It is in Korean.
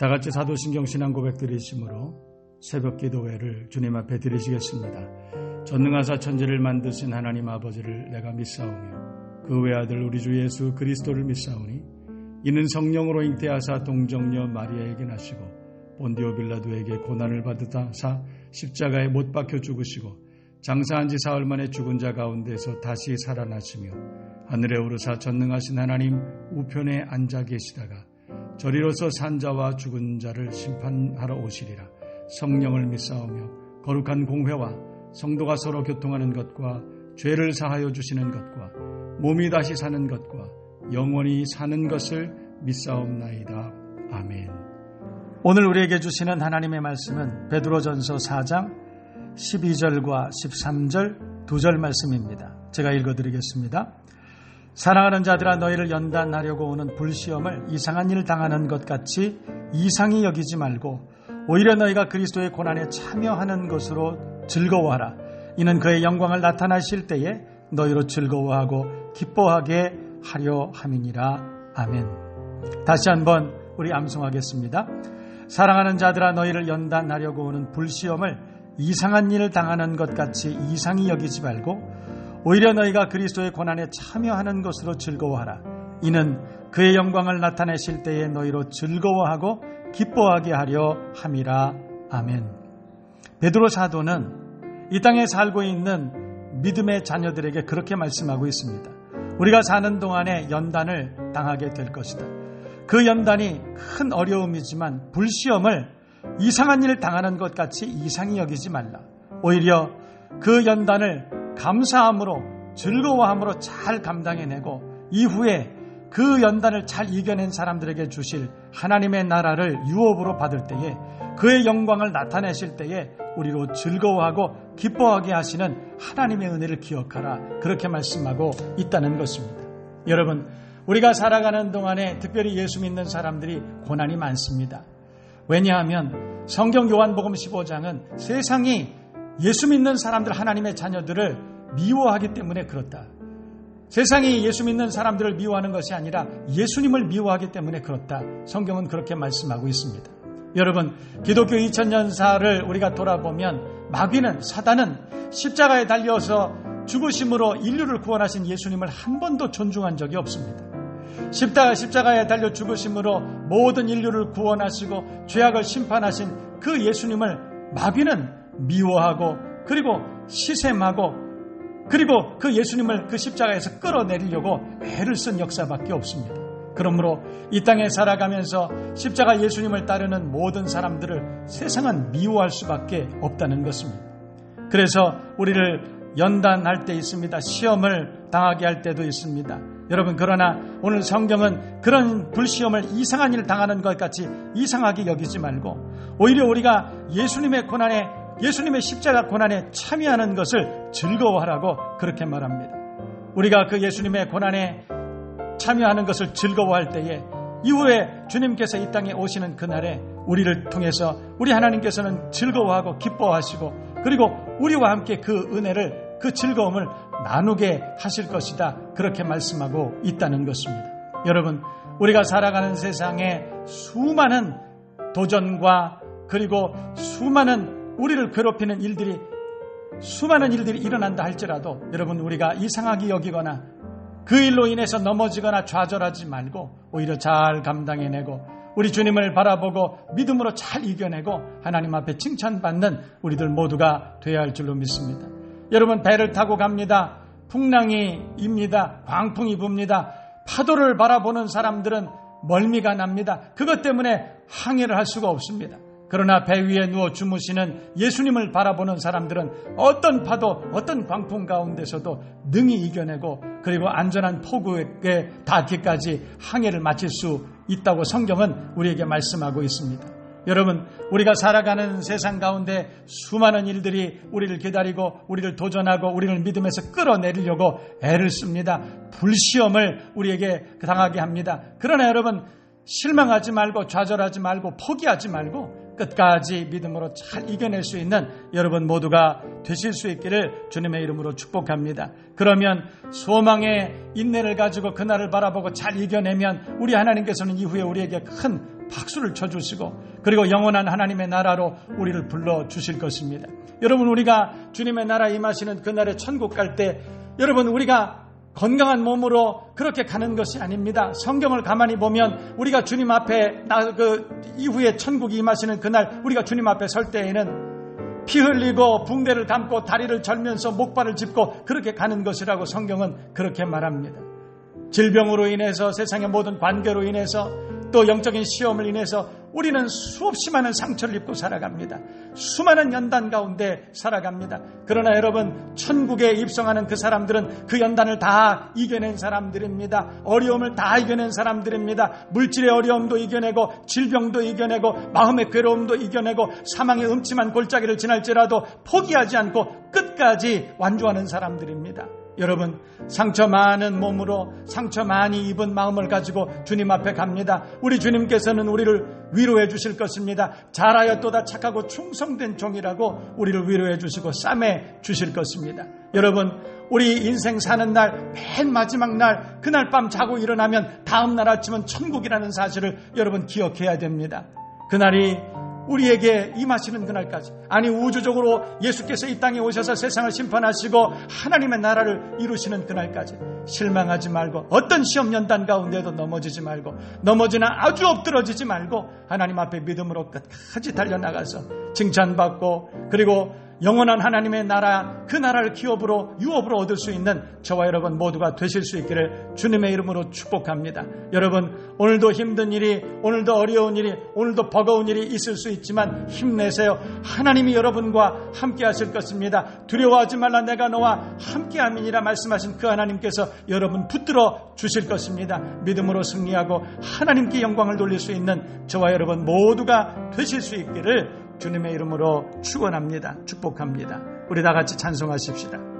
다 같이 사도신경 신앙 고백 드리심으로 새벽 기도회를 주님 앞에 드리시겠습니다. 전능하사 천지를 만드신 하나님 아버지를 내가 믿사오며 그 외아들 우리 주 예수 그리스도를 믿사오니 이는 성령으로 잉태하사 동정녀 마리아에게 나시고 본디오 빌라도에게 고난을 받으사 십자가에 못 박혀 죽으시고 장사한 지 사흘 만에 죽은 자 가운데서 다시 살아나시며 하늘에 오르사 전능하신 하나님 우편에 앉아 계시다가 저리로서 산 자와 죽은 자를 심판하러 오시리라. 성령을 믿사오며 거룩한 공회와 성도가 서로 교통하는 것과 죄를 사하여 주시는 것과 몸이 다시 사는 것과 영원히 사는 것을 믿사옵나이다. 아멘. 오늘 우리에게 주시는 하나님의 말씀은 베드로전서 4장 12절과 13절 2절 말씀입니다. 제가 읽어드리겠습니다. 사랑하는 자들아 너희를 연단하려고 오는 불시험을 이상한 일 당하는 것 같이 이상히 여기지 말고 오히려 너희가 그리스도의 고난에 참여하는 것으로 즐거워하라. 이는 그의 영광을 나타나실 때에 너희로 즐거워하고 기뻐하게 하려 함이니라. 아멘. 다시 한번 우리 암송하겠습니다. 사랑하는 자들아 너희를 연단하려고 오는 불시험을 이상한 일을 당하는 것 같이 이상히 여기지 말고 오히려 너희가 그리스도의 고난에 참여하는 것으로 즐거워하라. 이는 그의 영광을 나타내실 때에 너희로 즐거워하고 기뻐하게 하려 함이라. 아멘. 베드로 사도는 이 땅에 살고 있는 믿음의 자녀들에게 그렇게 말씀하고 있습니다. 우리가 사는 동안에 연단을 당하게 될 것이다. 그 연단이 큰 어려움이지만 불시험을 이상한 일을 당하는 것 같이 이상히 여기지 말라. 오히려 그 연단을 감사함으로 즐거워함으로 잘 감당해내고 이후에 그 연단을 잘 이겨낸 사람들에게 주실 하나님의 나라를 유업으로 받을 때에 그의 영광을 나타내실 때에 우리로 즐거워하고 기뻐하게 하시는 하나님의 은혜를 기억하라. 그렇게 말씀하고 있다는 것입니다. 여러분, 우리가 살아가는 동안에 특별히 예수 믿는 사람들이 고난이 많습니다. 왜냐하면 성경 요한복음 15장은 세상이 예수 믿는 사람들, 하나님의 자녀들을 미워하기 때문에 그렇다. 세상이 예수 믿는 사람들을 미워하는 것이 아니라 예수님을 미워하기 때문에 그렇다. 성경은 그렇게 말씀하고 있습니다. 여러분, 기독교 2000년사를 우리가 돌아보면 마귀는, 사단은 십자가에 달려서 죽으심으로 인류를 구원하신 예수님을 한 번도 존중한 적이 없습니다. 십자가에 달려 죽으심으로 모든 인류를 구원하시고 죄악을 심판하신 그 예수님을 마귀는 미워하고 그리고 시샘하고 그리고 그 예수님을 그 십자가에서 끌어내리려고 애를 쓴 역사밖에 없습니다. 그러므로 이 땅에 살아가면서 십자가 예수님을 따르는 모든 사람들을 세상은 미워할 수밖에 없다는 것입니다. 그래서 우리를 연단할 때 있습니다. 시험을 당하게 할 때도 있습니다. 여러분, 그러나 오늘 성경은 그런 불시험을 이상한 일을 당하는 것 같이 이상하게 여기지 말고 오히려 우리가 예수님의 십자가 고난에 참여하는 것을 즐거워하라고 그렇게 말합니다. 우리가 그 예수님의 고난에 참여하는 것을 즐거워할 때에 이후에 주님께서 이 땅에 오시는 그날에 우리를 통해서 우리 하나님께서는 즐거워하고 기뻐하시고 그리고 우리와 함께 그 은혜를, 그 즐거움을 나누게 하실 것이다. 그렇게 말씀하고 있다는 것입니다. 여러분, 우리가 살아가는 세상에 수많은 도전과 그리고 수많은 우리를 괴롭히는 일들이 일어난다 할지라도 여러분, 우리가 이상하게 여기거나 그 일로 인해서 넘어지거나 좌절하지 말고 오히려 잘 감당해내고 우리 주님을 바라보고 믿음으로 잘 이겨내고 하나님 앞에 칭찬받는 우리들 모두가 되어야 할 줄로 믿습니다. 여러분, 배를 타고 갑니다. 풍랑이 입니다. 광풍이 붑니다. 파도를 바라보는 사람들은 멀미가 납니다. 그것 때문에 항해를 할 수가 없습니다. 그러나 배 위에 누워 주무시는 예수님을 바라보는 사람들은 어떤 파도, 어떤 광풍 가운데서도 능히 이겨내고 그리고 안전한 포구에 닿기까지 항해를 마칠 수 있다고 성경은 우리에게 말씀하고 있습니다. 여러분, 우리가 살아가는 세상 가운데 수많은 일들이 우리를 기다리고 우리를 도전하고 우리를 믿음에서 끌어내리려고 애를 씁니다. 불시험을 우리에게 당하게 합니다. 그러나 여러분, 실망하지 말고 좌절하지 말고 포기하지 말고 끝까지 믿음으로 잘 이겨낼 수 있는 여러분 모두가 되실 수 있기를 주님의 이름으로 축복합니다. 그러면 소망의 인내를 가지고 그날을 바라보고 잘 이겨내면 우리 하나님께서는 이후에 우리에게 큰 박수를 쳐주시고 그리고 영원한 하나님의 나라로 우리를 불러주실 것입니다. 여러분, 우리가 주님의 나라에 임하시는 그날에 천국 갈 때 여러분, 우리가 건강한 몸으로 그렇게 가는 것이 아닙니다. 성경을 가만히 보면 우리가 주님 앞에 이후에 천국이 임하시는 그날 우리가 주님 앞에 설 때에는 피 흘리고 붕대를 감고 다리를 절면서 목발을 짚고 그렇게 가는 것이라고 성경은 그렇게 말합니다. 질병으로 인해서, 세상의 모든 관계로 인해서, 또 영적인 시험을 인해서 우리는 수없이 많은 상처를 입고 살아갑니다. 수많은 연단 가운데 살아갑니다. 그러나 여러분, 천국에 입성하는 그 사람들은 그 연단을 다 이겨낸 사람들입니다. 어려움을 다 이겨낸 사람들입니다. 물질의 어려움도 이겨내고, 질병도 이겨내고, 마음의 괴로움도 이겨내고, 사망의 음침한 골짜기를 지날지라도 포기하지 않고 끝까지 완주하는 사람들입니다. 여러분, 상처 많은 몸으로 상처 많이 입은 마음을 가지고 주님 앞에 갑니다. 우리 주님께서는 우리를 위로해 주실 것입니다. 잘하였도다 착하고 충성된 종이라고 우리를 위로해 주시고 싸매 주실 것입니다. 여러분, 우리 인생 사는 날, 맨 마지막 날, 그날 밤 자고 일어나면 다음 날 아침은 천국이라는 사실을 여러분 기억해야 됩니다. 그날이 우리에게 임하시는 그날까지, 아니 우주적으로 예수께서 이 땅에 오셔서 세상을 심판하시고 하나님의 나라를 이루시는 그날까지 실망하지 말고, 어떤 시험 연단 가운데도 넘어지지 말고, 넘어지나 아주 엎드러지지 말고 하나님 앞에 믿음으로 끝까지 달려나가서 칭찬받고, 그리고 영원한 하나님의 나라, 그 나라를 기업으로 유업으로 얻을 수 있는 저와 여러분 모두가 되실 수 있기를 주님의 이름으로 축복합니다. 여러분, 오늘도 힘든 일이, 오늘도 어려운 일이, 오늘도 버거운 일이 있을 수 있지만 힘내세요. 하나님이 여러분과 함께 하실 것입니다. 두려워하지 말라, 내가 너와 함께함이니라 말씀하신 그 하나님께서 여러분 붙들어 주실 것입니다. 믿음으로 승리하고 하나님께 영광을 돌릴 수 있는 저와 여러분 모두가 되실 수 있기를 주님의 이름으로 축원합니다. 축복합니다. 우리 다 같이 찬송하십시다.